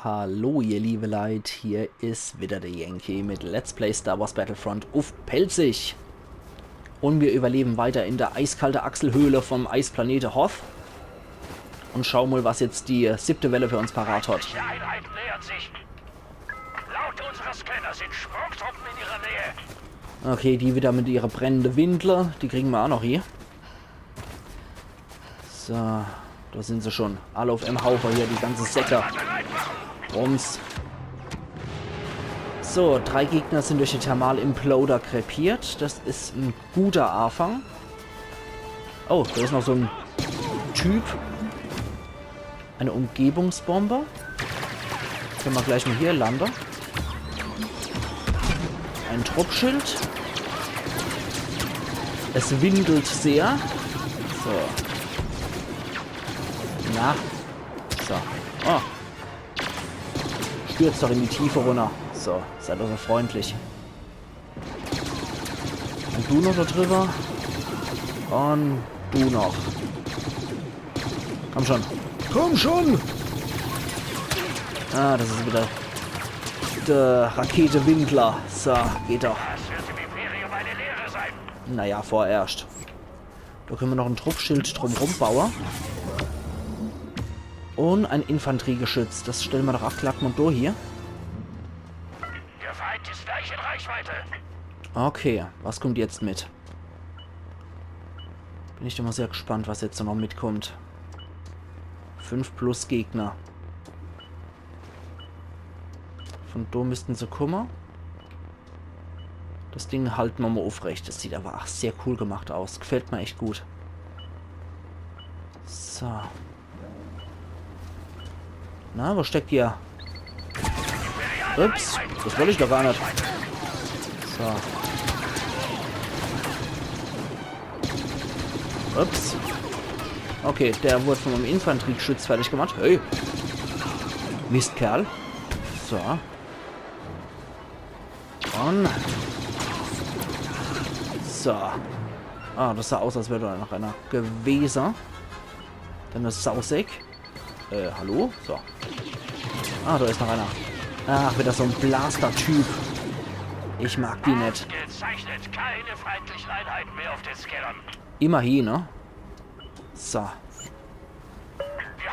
Hallo ihr liebe Leid, hier ist wieder der Yankee mit Let's Play Star Wars Battlefront auf Pelzig. Und wir überleben weiter in der eiskalten Achselhöhle vom Eisplanete Hoth. Und schauen mal, was jetzt die 7. Welle für uns parat hat. Die Einheit nähert sich. Laut unserer Scanner sind Sprungtruppen in ihrer Nähe. Okay, die wieder mit ihrer brennenden Windler, die kriegen wir auch noch hier. So, da sind sie schon. Alle auf einem Haufen hier, die ganze Säcke. Rums. So, 3 Gegner sind durch den Thermal-Imploder krepiert. Das ist ein guter Anfang. Oh, da ist noch so ein Typ. Eine Umgebungsbombe. Können wir gleich mal hier landen. Ein Truppschild. Es windelt sehr. So. Na. So. Oh. Stürzt doch in die Tiefe runter. So, seid doch so freundlich. Und du noch da drüber. Und du noch. Komm schon. Komm schon! Ah, das ist wieder der Rakete Windler. So, geht doch. Das wird im Imperium eine Lehre sein. Naja, vorerst. Da können wir noch ein Truppschild drumherum bauen. Und ein Infanteriegeschütz. Das stellen wir doch ab. Klackmundo hier. Der Feind ist gleich in Reichweite. Okay, was kommt jetzt mit? Bin ich doch mal sehr gespannt, was jetzt noch mitkommt. 5+ Gegner. Von da müssten sie kommen. Das Ding halten wir mal aufrecht. Das sieht aber sehr cool gemacht aus. Gefällt mir echt gut. So. Na, wo steckt ihr? Ups, das wollte ich doch gar nicht. So. Ups. Okay, der wurde von einem Infanteriegeschütz fertig gemacht. Hey. Mistkerl. So. Und. So. Ah, das sah aus, als wäre da noch einer gewesen. Dann das Sauseck. Hallo? So. Ah, da ist noch einer. Ach, wieder so ein Blaster-Typ. Ich mag die nicht. Gezeichnet keine feindlichen Einheiten mehr auf den Scannern. Immerhin, ne? So. Wir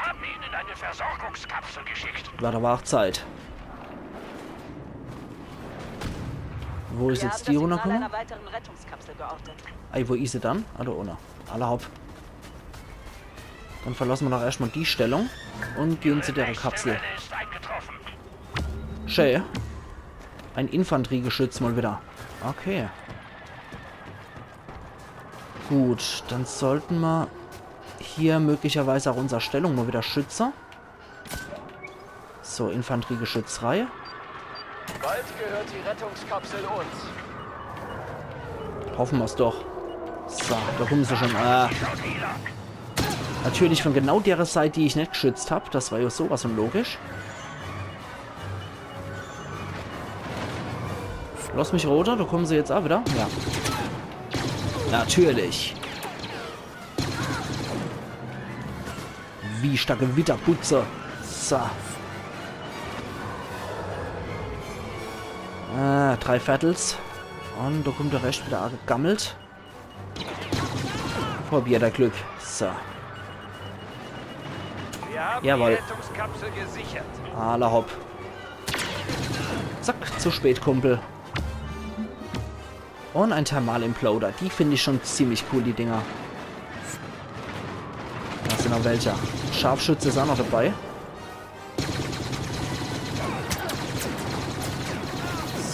haben ihn in eine Versorgungskapsel geschickt. War aber auch Zeit. Wo ist jetzt die runtergekommen? einer weiteren Rettungskapsel geortet. Ey, wo ist sie dann? Ah, da ohne. Alle hopp. Dann verlassen wir doch erstmal die Stellung und gehen zu der Kapsel. Welle ist eingetroffen. Schön. Ein Infanteriegeschütz mal wieder. Okay. Gut, dann sollten wir hier möglicherweise auch unsere Stellung mal wieder schützen. So, Infanteriegeschützreihe. Bald gehört die Rettungskapsel uns. Hoffen wir es doch. So, da kommen sie schon. Natürlich von genau der Seite, die ich nicht geschützt habe. Das war ja sowas von logisch. Lass mich runter, da kommen sie jetzt auch wieder. Ja. Natürlich. Wie starke Witterputze. So. 3 Viertels. Und da kommt der Rest wieder gegammelt. Probier der Glück. So. Wir haben Jawohl. die Rettungskapsel gesichert. Alla hopp. Zack, zu spät, Kumpel. Und ein Thermal-Imploder. Die finde ich schon ziemlich cool, die Dinger. Da sind noch welche. Scharfschütze ist auch noch dabei.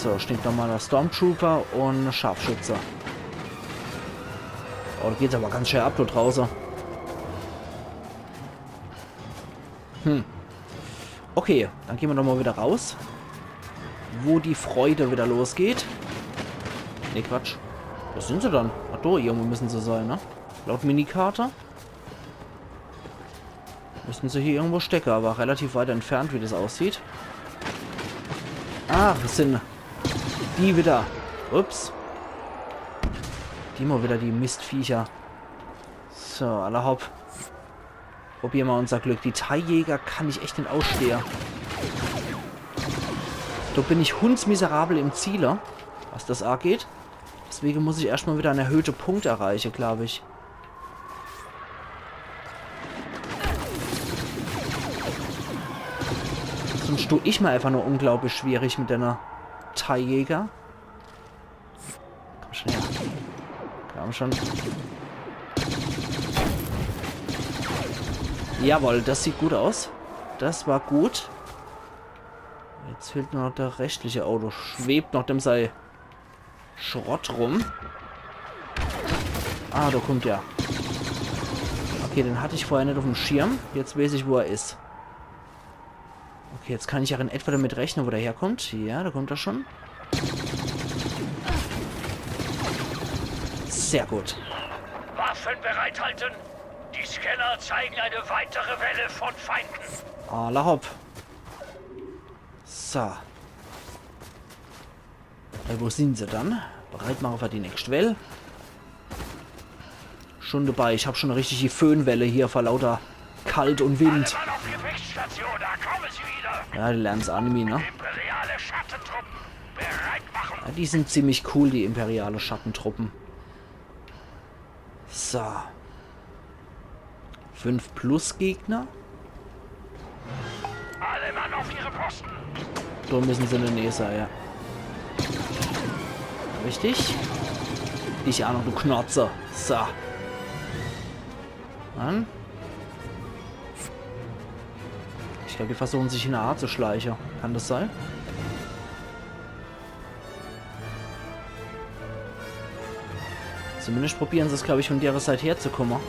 So, steht nochmal der Stormtrooper und Scharfschütze. Oh, da geht's aber ganz schön ab, da draußen. Okay, dann gehen wir nochmal wieder raus. Wo die Freude wieder losgeht. Ne, Quatsch. Wo sind sie dann? Ach, da irgendwo müssen sie sein, ne? Laut Minikarte. Müssten sie hier irgendwo stecken, aber relativ weit entfernt, wie das aussieht. Ach, das sind die wieder. Ups. Die mal wieder, die Mistviecher. So, alle hopp. Probieren wir unser Glück. Die Thai-Jäger kann ich echt nicht ausstehen. Da bin ich hundsmiserabel im Zieler, was das angeht. Deswegen muss ich erstmal wieder einen erhöhten Punkt erreichen, glaube ich. Sonst stehe ich mal einfach nur unglaublich schwierig mit einer Thai-Jäger. Komm schon her. Komm schon. Jawohl, das sieht gut aus. Das war gut. Jetzt fehlt nur noch der rechtliche Auto. Schwebt noch dem sei Schrott rum. Ah, da kommt ja. Okay, den hatte ich vorher nicht auf dem Schirm. Jetzt weiß ich, wo er ist. Okay, jetzt kann ich auch in etwa damit rechnen, wo der herkommt. Ja, da kommt er schon. Sehr gut. Waffen bereithalten. Die Scanner zeigen eine weitere Welle von Feinden. Alla hopp. So. Wo sind sie dann? Bereit machen für die nächste Welle. Schon dabei. Ich habe schon richtig die Föhnwelle hier vor lauter Kalt und Wind. Alle Mann auf Gewichtsstation, da kommen sie wieder. Ja, die lernen es Anime, ne? Imperiale Schattentruppen bereit machen. Ja, die sind ziemlich cool, die imperiale Schattentruppen. So. 5 plus Gegner. Alle Mann auf ihre Posten. Da müssen sie in der Nähe sein, ja. Richtig. Ich auch noch, du Knotzer. So. Dann. Ich glaube, die versuchen sich in der Art zu schleichen. Kann das sein? Zumindest probieren sie es, glaube ich, von der Seite herzukommen.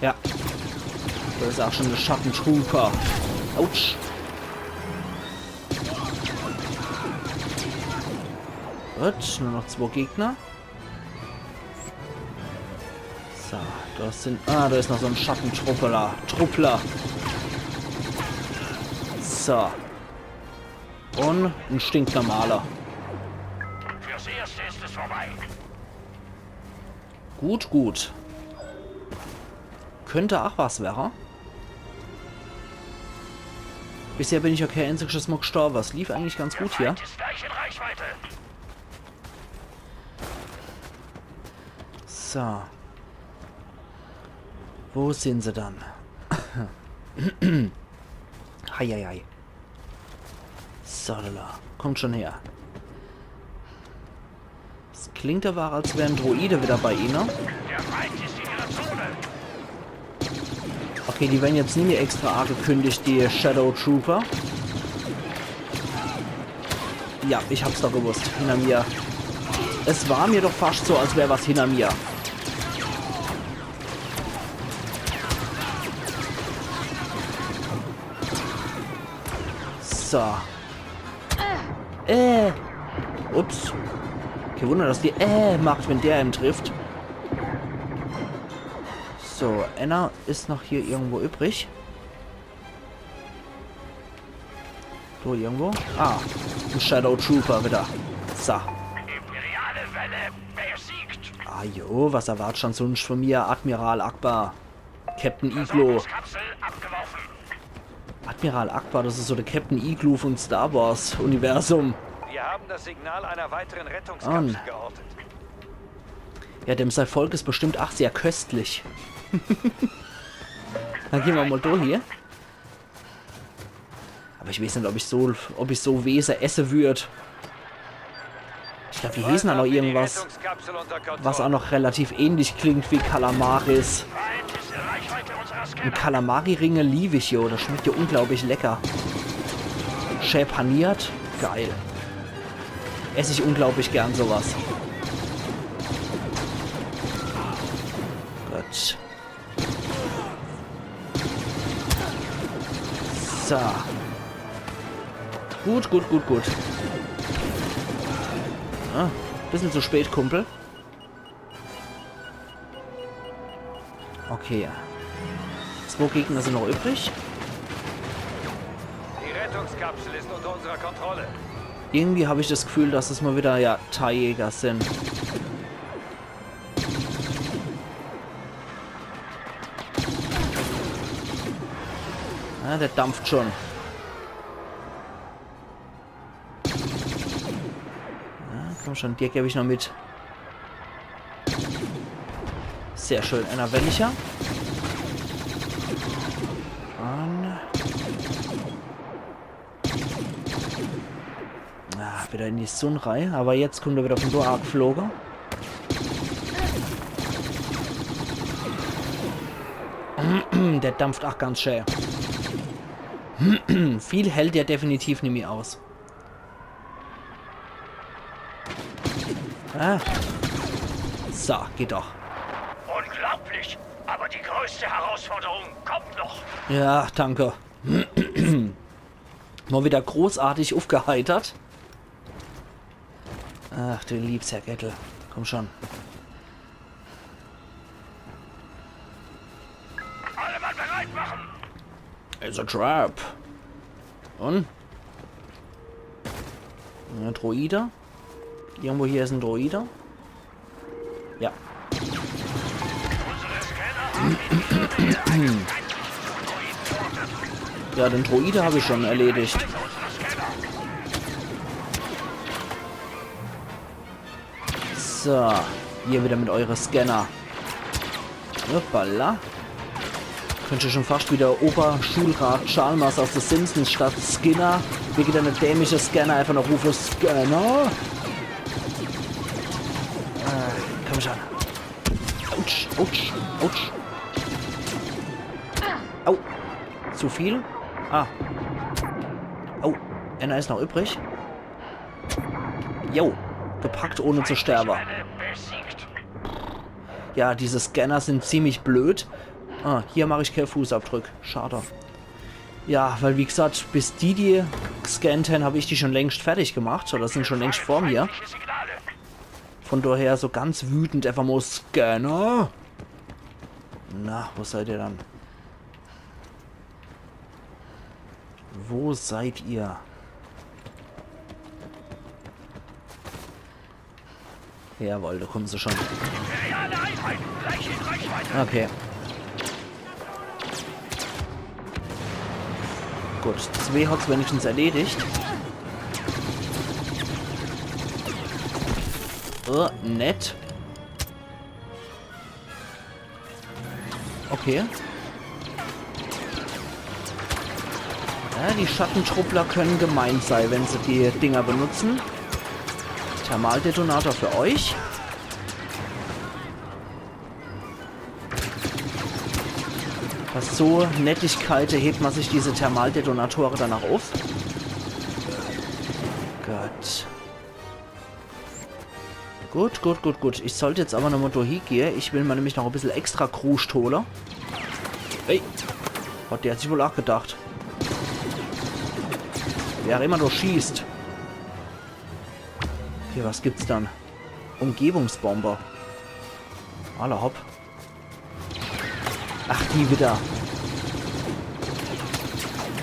Ja. Da ist auch schon der Schattentrooper. Autsch. Gut, nur noch 2 Gegner. So, das sind... Ah, da ist noch so ein Schattentruppler. So. Und ein stinknormaler. Fürs Erste ist es vorbei. Gut, gut. Könnte auch was werden. Bisher bin ich ja kein einziges Mal gestorben. Was lief eigentlich ganz gut hier. Ist gleich in Reichweite. So. Wo sind sie dann? Heieiei. So, lala. Kommt schon her. Es klingt aber, als wären Droide wieder bei ihnen. Der Feind ist in ihrer Zone. Okay, die werden jetzt nie mehr extra angekündigt, die Shadow Trooper. Ja, ich hab's doch gewusst. Hinter mir. Es war mir doch fast so, als wäre was hinter mir. So. Ups. Kein Wunder, dass die macht, wenn der ihm trifft. So, Anna ist noch hier irgendwo übrig. So, irgendwo. Ah, ein Shadow Trooper wieder. So. Imperiale Welle besiegt. Ah jo, was erwartet schon sonst von mir? Admiral Akbar. Captain Igloo. Kapsel abgeworfen. Admiral Akbar, das ist so der Captain Igloo von Star Wars Universum. Wir haben das Signal einer weiteren Rettungskapsel geortet. Ja, dem sein Volk ist bestimmt auch sehr köstlich. Dann gehen wir mal durch hier. Aber ich weiß nicht, ob ich so Wesen essen würde. Ich glaube, die hießen auch noch irgendwas, was auch noch relativ ähnlich klingt wie Kalamaris. Feind ist in Reichweite unserer Und Scanner. Kalamari-Ringe liebe ich jo. Das schmeckt ja unglaublich lecker. Schön paniert. Geil. Esse ich unglaublich gern sowas. Gut. So. Gut, gut, gut, gut. Ah, bisschen zu spät, Kumpel. Okay. 2 Gegner sind noch übrig. Die Rettungskapsel ist unter unserer Kontrolle. Irgendwie habe ich das Gefühl, dass es mal wieder, ja, Thai-Jäger sind. Ah, der dampft schon. Komm schon, dir gebe ich noch mit. Sehr schön, einer weniger. Wieder in die Sunrei, aber jetzt kommt er wieder von da geflogen. Der dampft auch ganz schön. Viel hält der definitiv nicht mehr aus. Ah. So, geht doch. Unglaublich, aber die größte Herausforderung kommt noch. Ja, danke. Mal wieder großartig aufgeheitert. Ach, du liebst, Herr Gettel. Komm schon. Alle Mann bereit machen. It's a trap. Und? Ein Droide. Irgendwo hier ist ein Droide. Ja. Unsere Scanner. Ja, den Droide habe ich schon erledigt. So, hier wieder mit euren Scanner. Hoppala. Könnte schon fast wieder Oberschulrat Chalmers aus The Simpsons statt Skinner. Wie geht eine dämliche Scanner einfach noch rufen Scanner? Komm schon. Autsch, autsch, autsch. Au. Zu viel? Ah. Oh, einer ist noch übrig. Jo. Gepackt ohne zu sterben. Ja, diese Scanner sind ziemlich blöd. Ah, hier mache ich keinen Fußabdruck. Schade. Ja, weil wie gesagt, bis die gescannt haben, habe ich die schon längst fertig gemacht. Oder sind schon längst vor mir. Von daher so ganz wütend einfach mal Scanner. Na, wo seid ihr dann? Wo seid ihr? Jawohl, da kommen sie schon. Okay. Gut, 2 hat es wenigstens erledigt. Oh, nett. Okay. Ja, die Schattentruppler können gemein sein, wenn sie die Dinger benutzen. Thermaldetonator für euch. Was so Nettigkeit hebt man sich diese Thermaldetonatoren danach auf. Gott. Gut, gut, gut, gut. Ich sollte jetzt aber noch mal durchgehen. Ich will mir nämlich noch ein bisschen extra Kruscht holen. Hey. Hat der sich wohl auch gedacht. Wer immer nur schießt. Okay, was gibt's dann? Umgebungsbomber. Alle hopp. Ach, die wieder.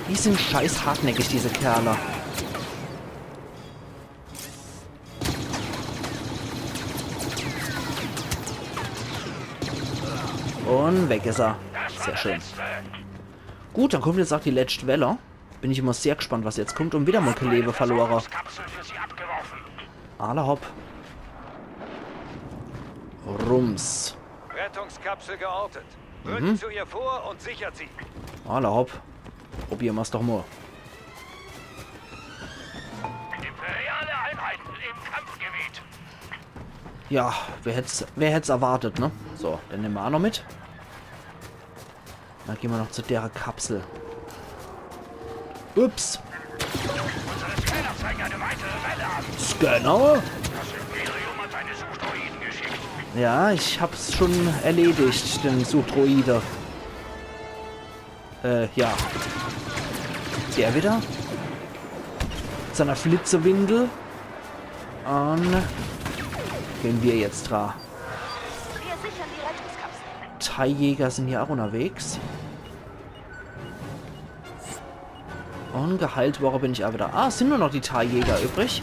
Die sind scheiß hartnäckig, diese Kerle. Und weg ist er. Sehr schön. Gut, dann kommt jetzt auch die letzte Welle. Bin ich immer sehr gespannt, was jetzt kommt. Und wieder mal Leben verloren. Alle hopp. Rums. Rettungskapsel geortet. Rückt zu ihr vor und sichert sie. Alle hopp. Probieren wir es doch mal. Imperiale Einheiten im Kampfgebiet. Ja, wer hätt's erwartet, ne? So, dann nehmen wir auch noch mit. Dann gehen wir noch zu der Kapsel. Ups. Unsere Scanner zeigen eine weitere Welle an. Scanner? Das Imperium hat seine Suchdroiden geschickt. Ja, ich hab's schon erledigt, den Suchdroide. Ja. Der wieder. Mit seiner Flitzewindel. Und gehen wir jetzt dran. Wir sichern die Rettungskapsel. TIE-Jäger sind hier auch unterwegs. Und geheilt Woche bin ich auch wieder. Ah, es sind nur noch die TIE-Jäger übrig.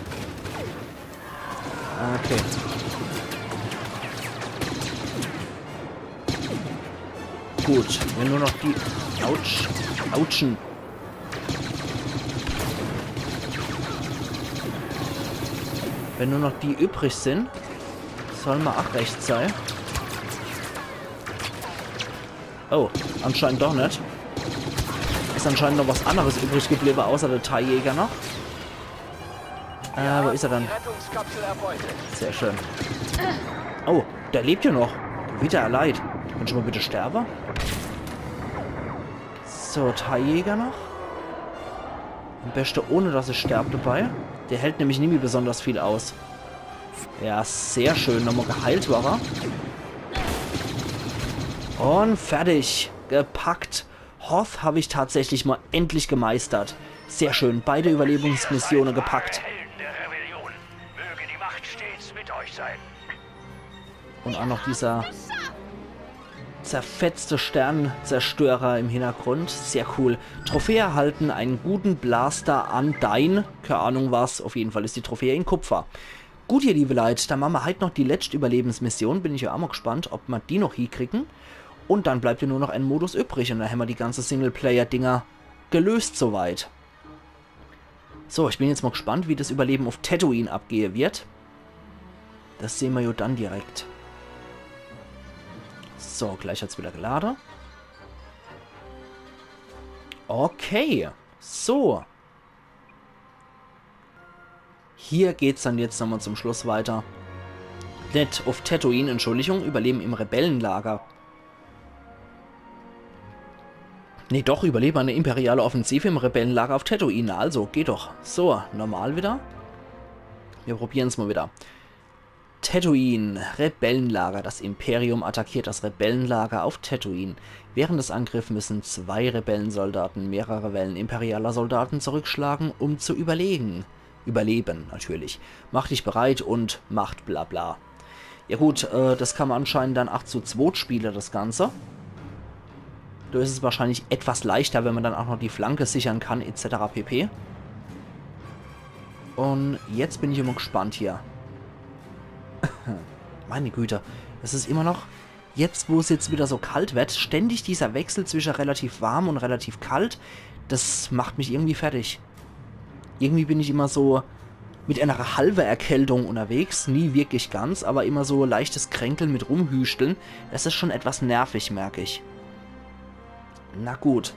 Okay. Gut, wenn nur noch die... Autsch. Autschen. Wenn nur noch die übrig sind, soll mal auch recht sein. Oh, anscheinend doch nicht. Ist anscheinend noch was anderes übrig geblieben, außer der TIE-Jäger noch. Wo ist er dann? Die Rettungskapsel erbeutet. Sehr schön. Oh, der lebt ja noch. Wieder erleid. Kann ich mal bitte sterben? So, TIE-Jäger noch. Am besten ohne, dass ich sterbe dabei. Der hält nämlich nie mehr besonders viel aus. Ja, sehr schön. Nochmal geheilt war er. Und fertig. Gepackt. Hoth habe ich tatsächlich mal endlich gemeistert. Sehr schön. Beide Überlebensmissionen gepackt. Helden der Rebellion. Möge die Macht stets mit euch sein. Und auch noch dieser zerfetzte Sternzerstörer im Hintergrund. Sehr cool. Trophäe erhalten, einen guten Blaster an Dein. Keine Ahnung was. Auf jeden Fall ist die Trophäe in Kupfer. Gut, ihr liebe Leute, dann machen wir halt noch die letzte Überlebensmission. Bin ich ja auch mal gespannt, ob wir die noch hinkriegen. Und dann bleibt ja nur noch ein Modus übrig. Und dann haben wir die ganze Singleplayer-Dinger gelöst soweit. So, ich bin jetzt mal gespannt, wie das Überleben auf Tatooine abgehen wird. Das sehen wir ja dann direkt. So, gleich hat es wieder geladen. Okay. So. Hier geht es dann jetzt nochmal zum Schluss weiter. Nicht auf Tatooine, Entschuldigung, Überleben im Rebellenlager. Nee, doch, Überleben eine imperiale Offensive im Rebellenlager auf Tatooine. Also, geht doch. So, normal wieder. Wir probieren es mal wieder. Tatooine, Rebellenlager. Das Imperium attackiert das Rebellenlager auf Tatooine. Während des Angriffs müssen 2 Rebellensoldaten mehrere Wellen imperialer Soldaten zurückschlagen, um zu überleben, natürlich. Mach dich bereit und macht bla bla. Ja gut, das kann man anscheinend dann 8 zu 2 spielen, das Ganze. Da ist es wahrscheinlich etwas leichter, wenn man dann auch noch die Flanke sichern kann, etc. pp. Und jetzt bin ich immer gespannt hier. Meine Güte, es ist immer noch, jetzt wo es jetzt wieder so kalt wird, ständig dieser Wechsel zwischen relativ warm und relativ kalt, das macht mich irgendwie fertig. Irgendwie bin ich immer so mit einer halben Erkältung unterwegs, nie wirklich ganz, aber immer so leichtes Kränkeln mit rumhüsteln. Das ist schon etwas nervig, merke ich. Na gut.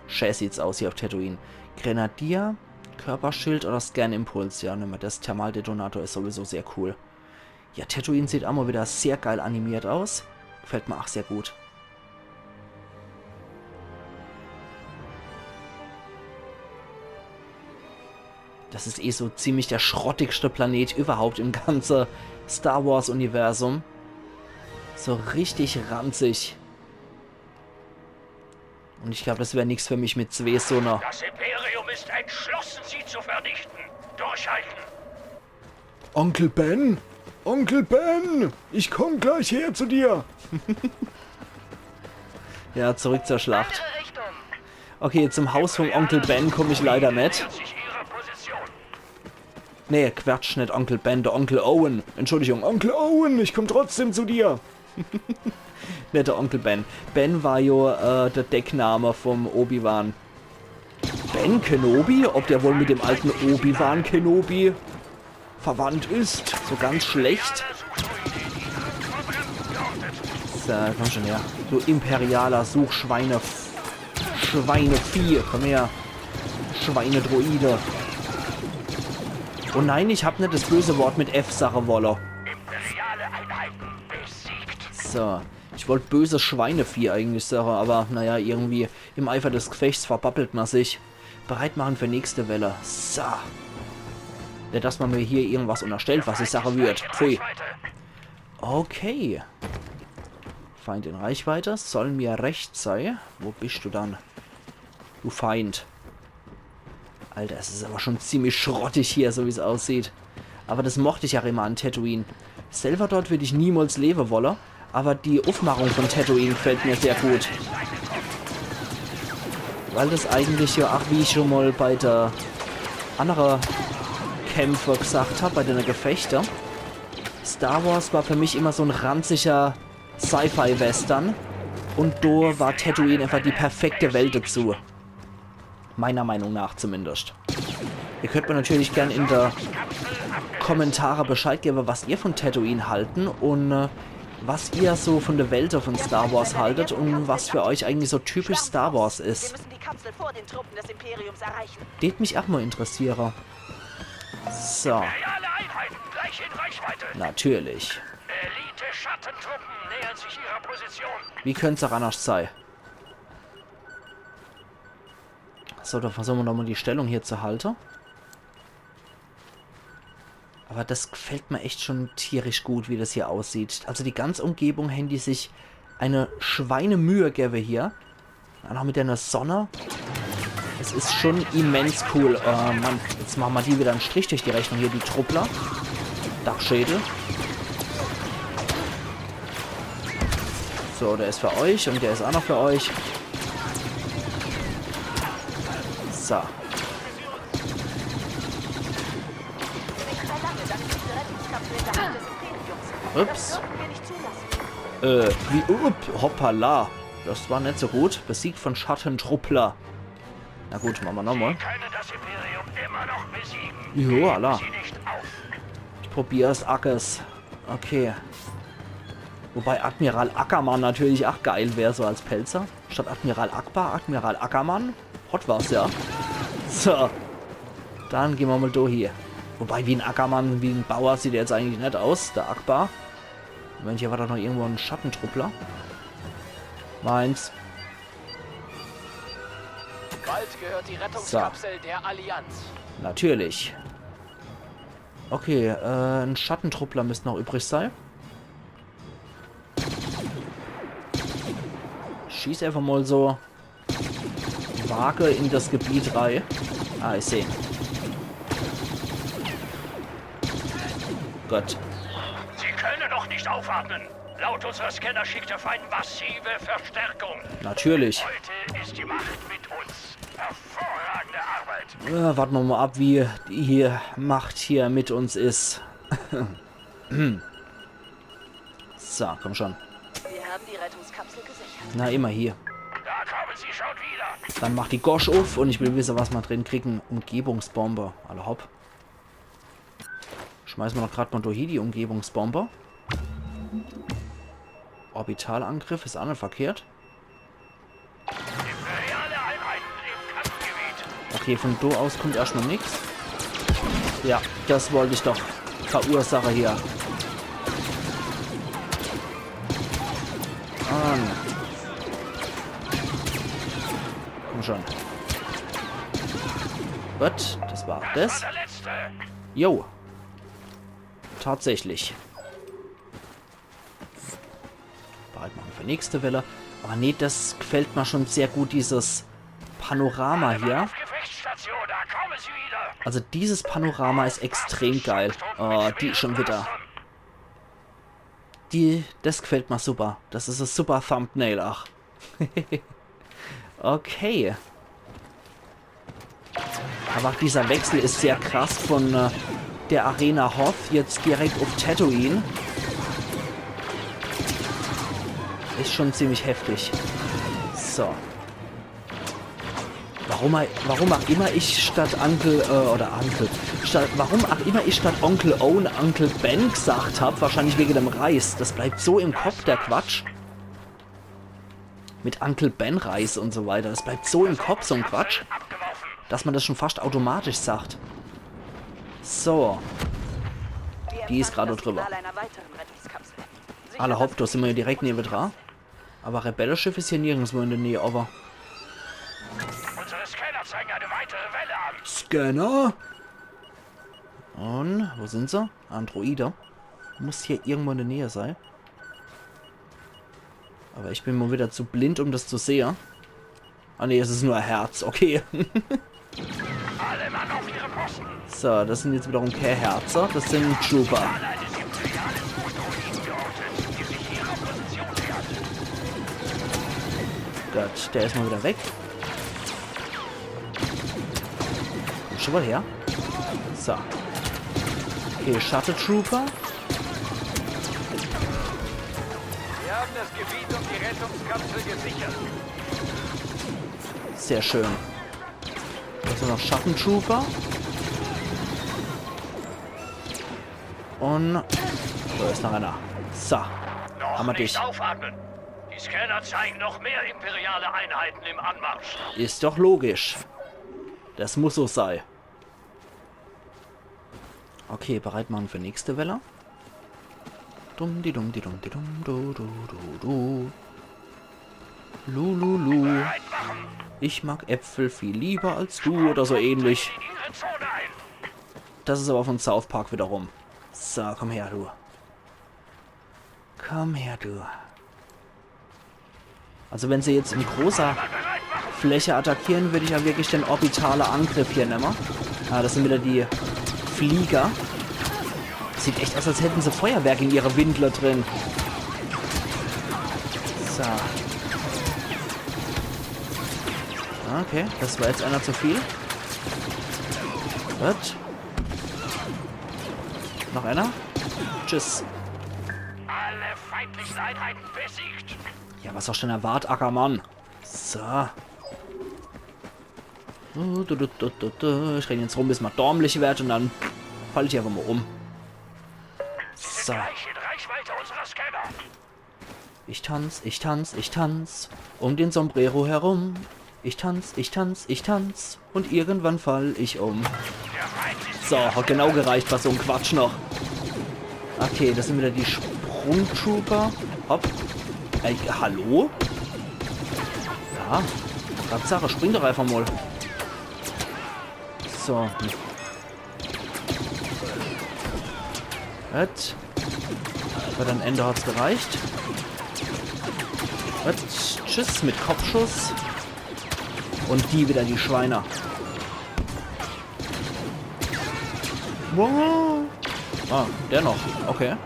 Scheiße sieht's aus hier auf Tatooine. Grenadier, Körperschild oder Scan-Impuls. Ja, nehmen wir das. Thermaldetonator ist sowieso sehr cool. Ja, Tatooine sieht auch mal wieder sehr geil animiert aus. Gefällt mir auch sehr gut. Das ist eh so ziemlich der schrottigste Planet überhaupt im ganzen Star Wars-Universum. So richtig ranzig. Und ich glaube, das wäre nichts für mich mit 2 so einer... Das Imperium ist entschlossen, sie zu vernichten. Durchhalten. Onkel Ben? Onkel Ben! Ich komm gleich her zu dir! Ja, zurück zur Schlacht. Andere Richtung. Okay, zum Haus vom Onkel Ben komme ich leider nicht. Sich ihrer Position. Nee, Quatsch, nicht Onkel Ben, der Onkel Owen. Entschuldigung, Onkel Owen, ich komm trotzdem zu dir! nicht der Onkel Ben. Ben war ja der Deckname vom Obi-Wan. Ben Kenobi? Ob der wohl mit dem alten Obi-Wan Kenobi verwandt ist? So ganz schlecht. So, komm schon her. Du imperialer Suchschweine... Schweinevieh. Komm her. Schweinedroide. Oh nein, ich hab nicht das böse Wort mit F sagen wollen. Imperiale Einheiten besiegt. So. Ich wollte böse Schweinevieh eigentlich sagen, aber naja, irgendwie im Eifer des Gefechts verbabbelt man sich. Bereit machen für nächste Welle. So. Ja, dass man mir hier irgendwas unterstellt, was ich sagen würde. Pfui. Okay. Feind in Reichweite. Soll mir recht sein. Wo bist du dann? Du Feind. Alter, es ist aber schon ziemlich schrottig hier, so wie es aussieht. Aber das mochte ich ja immer an Tatooine. Selber dort würde ich niemals leben wollen. Aber die Aufmachung von Tatooine gefällt mir sehr gut. Weil das eigentlich ja, ach, wie ich schon mal bei der anderen Kämpfe gesagt habe, bei den Gefechten. Star Wars war für mich immer so ein ranziger Sci-Fi-Western. Und da war Tatooine einfach die perfekte Welt dazu. Meiner Meinung nach zumindest. Ihr könnt mir natürlich gerne in der Kommentare Bescheid geben, was ihr von Tatooine halten und was ihr so von der Welt von Star Wars haltet und was für euch eigentlich so typisch Star Wars Wir ist. müssen die Kapsel vor den Truppen des Imperiums erreichen. Det mich auch mal interessiere. So, Imperiale Einheiten gleich in Reichweite. natürlich. Elite-Schattentruppen nähern sich ihrer Position. Wie könnte es auch anders sein? So, dann versuchen wir nochmal die Stellung hier zu halten. Aber das gefällt mir echt schon tierisch gut, wie das hier aussieht. Also die ganze Umgebung haben die sich eine Schweinemühe gäbe hier. Dann auch mit der Sonne. Es ist schon immens cool. Mann, jetzt machen wir die wieder einen Strich durch die Rechnung. Hier die Truppler. Dachschädel. So, der ist für euch und der ist auch noch für euch. So. Nicht mehr lange, dann ist diese Rettungskapsel in der Hand des Imperiums. Ups. Das dürfen wir nicht zulassen. Hoppala. Das war nicht so gut. Besiegt von Schattentruppler. Na gut, machen wir nochmal. Können das Imperium immer noch besiegen. Jo, Allah. Sie nicht auf. Ich probiere es, Ackes. Okay. Wobei Admiral Ackermann natürlich auch geil wäre, so als Pelzer. Statt Admiral Akbar, Admiral Ackermann. Hot war's, ja. So. Dann gehen wir mal durch hier. Wobei, wie ein Ackermann, wie ein Bauer sieht er jetzt eigentlich nicht aus, der Akbar. Moment, hier war doch noch irgendwo ein Schattentruppler. Meins. Bald gehört die Rettungskapsel der Allianz. Natürlich. Okay, ein Schattentruppler müsste noch übrig sein. Schieß einfach mal so vage in das Gebiet rein. Ah, ich sehe. Gott. Sie können doch nicht aufatmen. Laut unserer Scanner schickt der Feind massive Verstärkung. Natürlich. Heute ist die Macht mit uns. Hervorragende Arbeit. Ja, warten wir mal ab, wie die hier Macht hier mit uns ist. So, komm schon. Wir haben die Rettungskapsel gesichert. Na, immer hier. Da kommen sie schon wieder. Dann macht die Gosch auf und ich will wissen, was wir drin kriegen. Umgebungsbombe. Alle hopp. Schmeißen wir noch gerade mal durch hier die Umgebungsbombe. Orbitalangriff ist auch nicht verkehrt. Imperiale Einheiten im Kampfgebiet. Okay, von da aus kommt erstmal nichts. Ja, das wollte ich doch. Verursacher hier. An. Komm schon. Was? Das war das? Der letzte. Jo. Tatsächlich. Behalten wir für nächste Welle. Aber nee, das gefällt mir schon sehr gut, dieses Panorama hier. Auf Gefechtsstation, da kommen sie wieder. Also dieses Panorama ist extrem geil. Oh, die ist schon wieder. Das gefällt mir super. Das ist ein super Thumbnail, ach. Okay. Aber auch dieser Wechsel ist sehr krass von der Arena Hoth jetzt direkt auf Tatooine. Ist schon ziemlich heftig. So. Warum auch immer ich statt warum auch immer ich statt Onkel Owen Uncle Ben gesagt habe, wahrscheinlich wegen dem Reis. Das bleibt so im Kopf, der Quatsch. Mit Uncle Ben Reis und so weiter. Das bleibt so im Kopf, so ein Quatsch, dass man das schon fast automatisch sagt. So. Wir Die ist empfangen gerade das drüber. Signal einer weiteren Rettungskapsel. Sicher Alle das hopp, da sind wir ja direkt neben dran. Aber Rebellenschiff ist hier nirgendwo in der Nähe, aber... Unsere Scanner zeigen eine weitere Welle an. Scanner? Und, wo sind sie? Androide. Muss hier irgendwo in der Nähe sein. Aber ich bin mal wieder zu blind, um das zu sehen. Ah ne, es ist nur ein Herz, okay. Alle Mann auf ihre Posten. So, das sind jetzt wiederum keine Herzer, das sind Trooper. Eines imperialen Fußdrohnen geortet, die sich ihrer Position nähert. Gott, der ist mal wieder weg. Komm schon mal her. So. Okay, Shuttle Trooper. Wir haben das Gebiet um die Rettungskapsel gesichert. Sehr schön. Da sind noch Schattentrooper. Und da ist noch einer. So, haben wir Noch dich. nicht aufatmen. Die Scanner zeigen noch mehr imperiale Einheiten im Anmarsch. Ist doch logisch. Das muss so sein. Okay, bereit machen für nächste Welle. Dumm, die dumm, die dumm, die dumm, du, du, du, du. Lululu. Bereit machen. Ich mag Äpfel viel lieber als du oder so ähnlich. In ihre Zone ein. Das ist aber von South Park wiederum. So, komm her, du. Komm her, du. Also wenn sie jetzt in großer Fläche attackieren, würde ich ja wirklich den orbitalen Angriff hier nehmen. Ah, das sind wieder die Flieger. Sieht echt aus, als hätten sie Feuerwerk in ihre Windler drin. So. Okay, das war jetzt einer zu viel. Gut. Noch einer? Tschüss. Alle feindlichen Einheiten besiegt. Ja, was auch schon erwartet, Ackermann. So. Ich renne jetzt rum, bis mal dormlich wird und dann falle ich einfach mal um. So. Gleich in Reichweite unserer Scanner. Ich tanz, ich tanz, ich tanz um den Sombrero herum. Ich tanz, ich tanz, ich tanz und irgendwann fall ich um. Der Feind ist So, hat genau gereicht, was so ein Quatsch noch. Okay, das sind wieder die Sprungtrooper. Hopp. Hallo? Ja, Tatsache, spring doch einfach mal. So. Gut. Bei deinem Ende hat's gereicht. Gut. Tschüss mit Kopfschuss. Und die wieder, die Schweiner. Wow. Ah, der noch. Okay.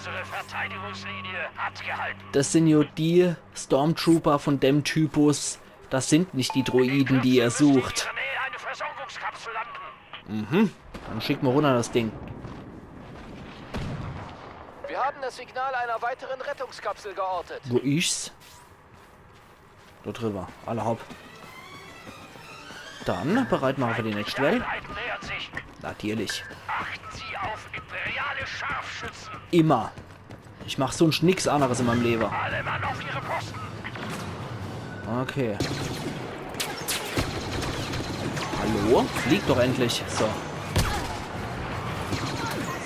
unsere Verteidigungslinie hat gehalten. Das sind ja die Stormtrooper von dem Typus. Das sind nicht die Droiden, die ihr sucht. In ihrer Nähe eine Versorgungskapsel landen. Dann schickt mal runter das Ding. Wir haben das Signal einer weiteren Rettungskapsel geortet. Wo ist's? Da drüber. Alle hopp. Dann bereit machen für die nächste Die Welle. Einheiten nähern sich. Natürlich. Achten Sie auf imperiale Scharfschützen. Immer. Ich mach sonst nichts anderes in meinem Leben. Alle Mann auf ihre Posten. Okay. Hallo? Flieg doch endlich. So.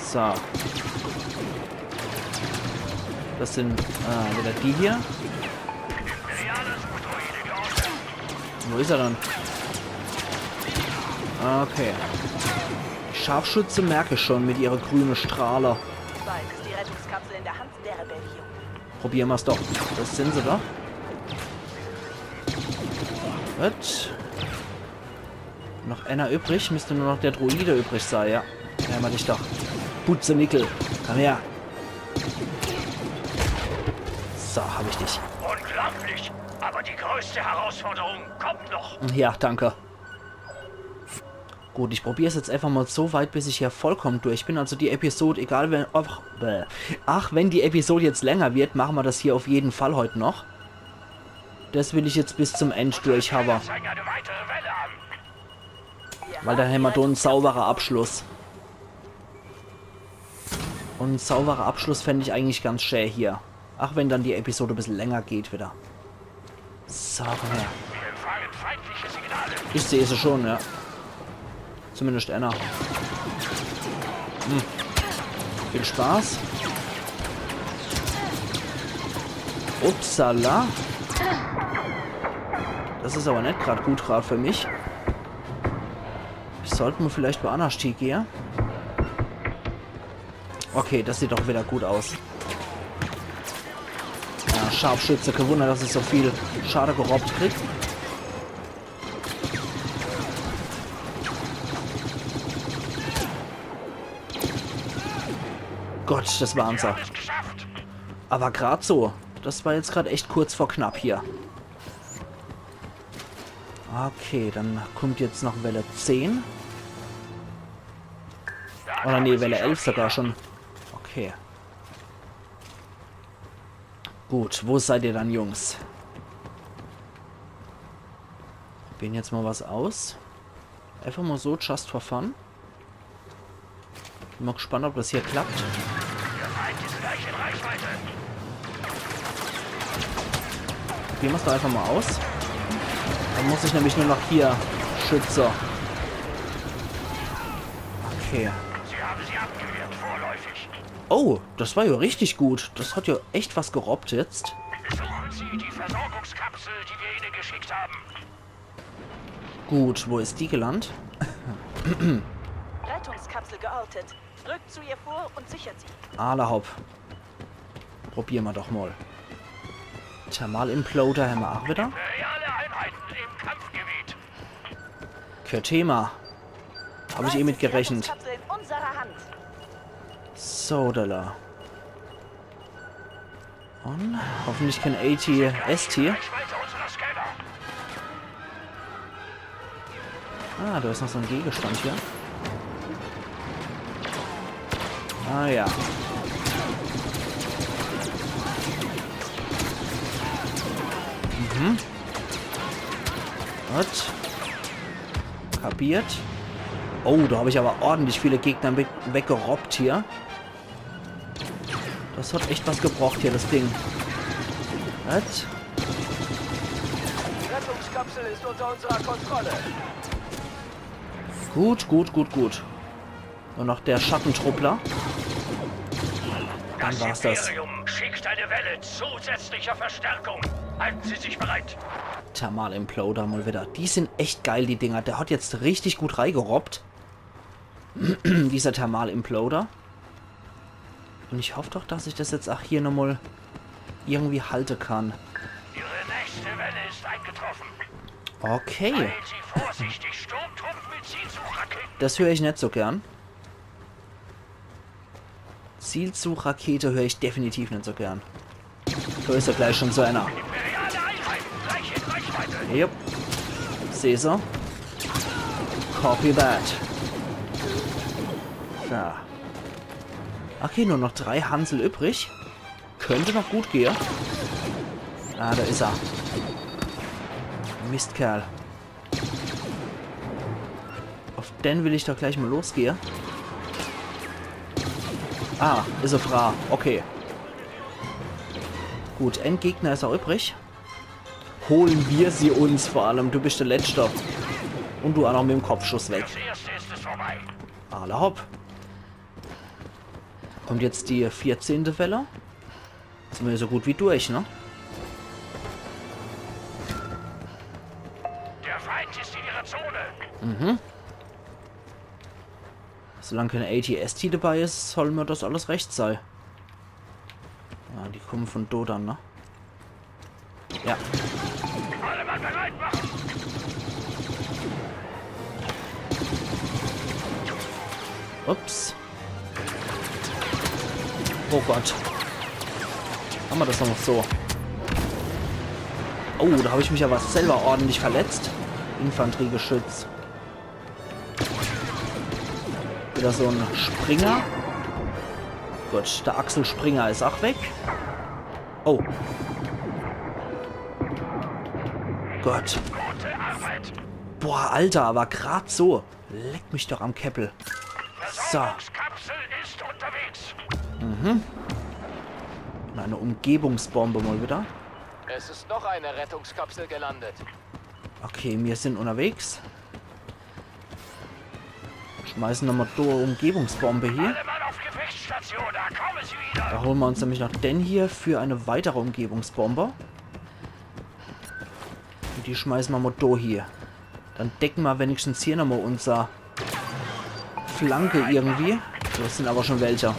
So. Das sind wieder die hier. Imperiale Suchdroide geordnet. Wo ist er dann? Okay. Die Scharfschütze merke ich schon mit ihrer grünen Strahler. Bald ist die Rettungskapsel in der Hand der Rebellion. Probieren wir es doch. Das sind sie doch. Gut. Noch einer übrig. Müsste nur noch der Droide übrig sein, ja. Ja, mal dich doch. Putze Nickel. Komm her. So, habe ich dich. Unglaublich. Aber die größte Herausforderung kommt noch. Ja, danke. Gut, ich probiere es jetzt einfach mal so weit, bis ich hier vollkommen durch bin. Also die Episode, egal wenn... Ach, wenn die Episode jetzt länger wird, machen wir das hier auf jeden Fall heute noch. Das will ich jetzt bis zum End durch haben. Zeigen eine weitere Welle an. Weil dann haben wir da einen sauberen Abschluss. Und ein sauberer Abschluss fände ich eigentlich ganz schön hier. Ach, wenn dann die Episode ein bisschen länger geht wieder. So, komm her. Wir empfangen feindliche Signale. Ich sehe sie schon, ja. Zumindest einer. Viel Spaß. Upsala. Das ist aber nicht gerade gut gerade für mich. Sollten wir vielleicht bei Anarchie gehen? Okay, das sieht doch wieder gut aus. Ja, Scharfschütze, kein Wunder, dass ich so viel Schade gerobbt krieg. Gott, das waren's ja. Es geschafft. Aber gerade so. Das war jetzt gerade echt kurz vor knapp hier. Okay, dann kommt jetzt noch Welle 10. Oder nee, Welle 11 sogar schon. Okay. Gut, wo seid ihr dann, Jungs? Probieren jetzt mal was aus. Einfach mal so, just for fun. Bin mal gespannt, ob das hier klappt. Der Feind ist gleich in Reichweite. Probieren wir es doch einfach mal aus. Dann muss ich nämlich nur noch hier schützen. Okay. Sie haben sie abgewehrt, vorläufig. Oh, das war ja richtig gut. Das hat ja echt was gerobbt jetzt. Suchen Sie die Versorgungskapsel, die wir Ihnen geschickt haben. Gut, wo ist die gelandet? Rettungskapsel geortet. Rückt zu ihr vor und sichert sie. Hopp. Probieren wir doch mal. Thermalimploder haben wir auch wieder. Reale Einheiten im Kampfgebiet. Kein Thema. Habe ich eh mit gerechnet. Rettungskapsel in unserer Hand. So, Dalla. Und hoffentlich kein AT-ST. Reichweite unserer Scanner. Ah, da ist noch so ein Gegenstand hier. Ah ja. Gut. Kapiert. Oh, da habe ich aber ordentlich viele Gegner weggerobbt hier. Das hat echt was gebraucht hier, das Ding. Gut. Die Rettungskapsel ist unter unserer Kontrolle. Gut, gut, gut, gut. Nur noch der Schattentruppler. Dann war's das. Imperium schickt eine Welle zusätzlicher Verstärkung. Halten Sie sich bereit. Thermalimploder mal wieder. Die sind echt geil, die Dinger. Der hat jetzt richtig gut reingerobbt. Dieser Thermalimploder. Und ich hoffe doch, dass ich das jetzt auch hier nochmal irgendwie halten kann. Ihre nächste Welle ist eingetroffen. Okay. Seien Sie vorsichtig, Sturmtrupp mit Zielsuchraketen. Das höre ich nicht so gern. Zielsuchrakete höre ich definitiv nicht so gern. Da ist ja gleich schon so einer. Imperiale Einheiten gleich in Reichweite. Jupp. Seh so. Copy that. Ja. Okay, nur noch 3 Hansel übrig. Könnte noch gut gehen. Ah, da ist er. Mistkerl. Auf den will ich doch gleich mal losgehen. Ah, ist er fra. Okay. Gut, Endgegner ist auch übrig. Holen wir sie uns vor allem. Du bist der Letzte. Und du auch noch mit dem Kopfschuss weg. Das erste ist es vorbei. Alle hopp. Kommt jetzt die 14. Welle. Sind wir so gut wie durch, ne? Der Feind ist in ihrer Zone. Solange keine AT-ST dabei ist, soll mir das alles recht sein. Ja, die kommen von Dodan, ne? Ja. Alle Mann bereit machen. Ups. Oh Gott. Haben wir das noch so? Oh, da habe ich mich aber selber ordentlich verletzt. Infanteriegeschütz. Wieder so ein Springer. Gut, der Axel Springer ist auch weg. Oh. Gott. Gute Arbeit. Boah, Alter, aber gerade so. Leck mich doch am Keppel. So. Versorgungskapsel ist unterwegs. Eine Umgebungsbombe mal wieder. Es ist noch eine Rettungskapsel gelandet. Okay, wir sind unterwegs. Schmeißen nochmal eine Umgebungsbombe hier. Alle Mann auf Gefechtsstation, da kommen sie wieder. Da holen wir uns nämlich noch den hier für eine weitere Umgebungsbombe. Und die schmeißen wir mal da hier. Dann decken wir wenigstens hier nochmal unser Flanke irgendwie. Das sind aber schon welche.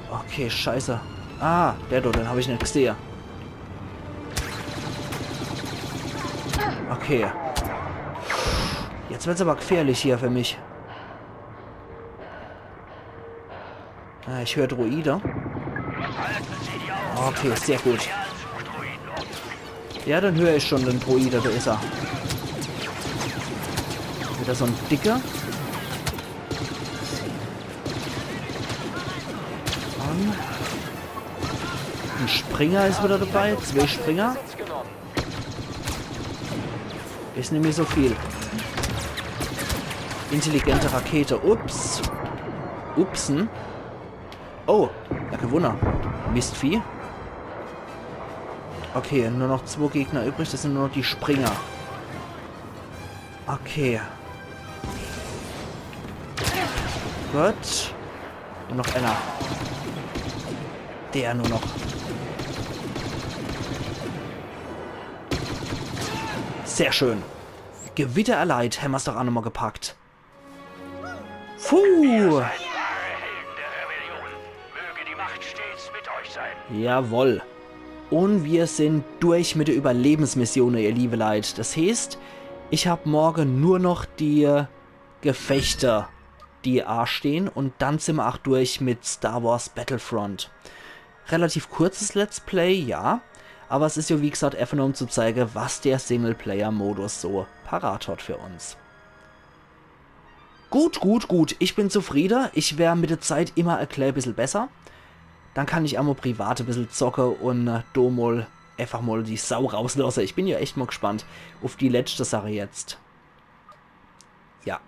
Okay, scheiße. Ah, der dort, den habe ich nicht gesehen. Okay. Jetzt wird es aber gefährlich hier für mich. Ah, ich höre Droide. Okay, sehr gut. Ja, dann höre ich schon den Droide, da ist er. Wieder so ein dicker. Ein Springer ist wieder dabei. 2 Springer. Besitz genommen. Ist nämlich so viel. Intelligente Rakete. Ups. Upsen. Oh, ja, Gewunner. Mistvieh. Okay, nur noch 2 Gegner übrig. Das sind nur noch die Springer. Okay. Gut. Und noch einer. Der nur noch. Sehr schön. Gewitter erleiht. Haben wir es doch auch nochmal gepackt. Puh. Wahre Helden der Rebellion. Möge die Macht stets mit euch sein. Jawohl. Und wir sind durch mit der Überlebensmission, ihr liebe Leute. Das heißt, ich habe morgen nur noch die Gefechte, die stehen. Und dann sind wir auch durch mit Star Wars Battlefront. Relativ kurzes Let's Play, ja. Aber es ist ja wie gesagt einfach nur um zu zeigen, was der Singleplayer-Modus so parat hat für uns. Gut, gut, gut. Ich bin zufrieden. Ich werde mit der Zeit immer ein klein bisschen besser. Dann kann ich auch mal privat ein bisschen zocken und da mal einfach mal die Sau rauslassen. Ich bin ja echt mal gespannt auf die letzte Sache jetzt. Ja.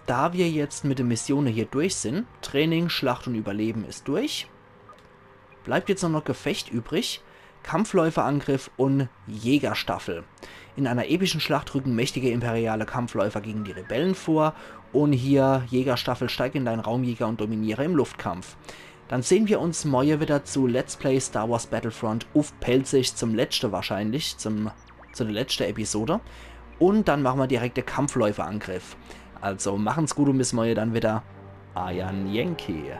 Da wir jetzt mit den Missionen hier durch sind, Training, Schlacht und Überleben ist durch, bleibt jetzt noch Gefecht übrig, Kampfläuferangriff und Jägerstaffel. In einer epischen Schlacht rücken mächtige imperiale Kampfläufer gegen die Rebellen vor und hier Jägerstaffel steigt in deinen Raumjäger und dominiere im Luftkampf. Dann sehen wir uns morgen wieder zu Let's Play Star Wars Battlefront auf Pelzig zum letzten wahrscheinlich, zu der letzten Episode. Und dann machen wir direkt den Kampfläuferangriff. Also machen's gut und bis morgen dann wieder. Ayan Yankee.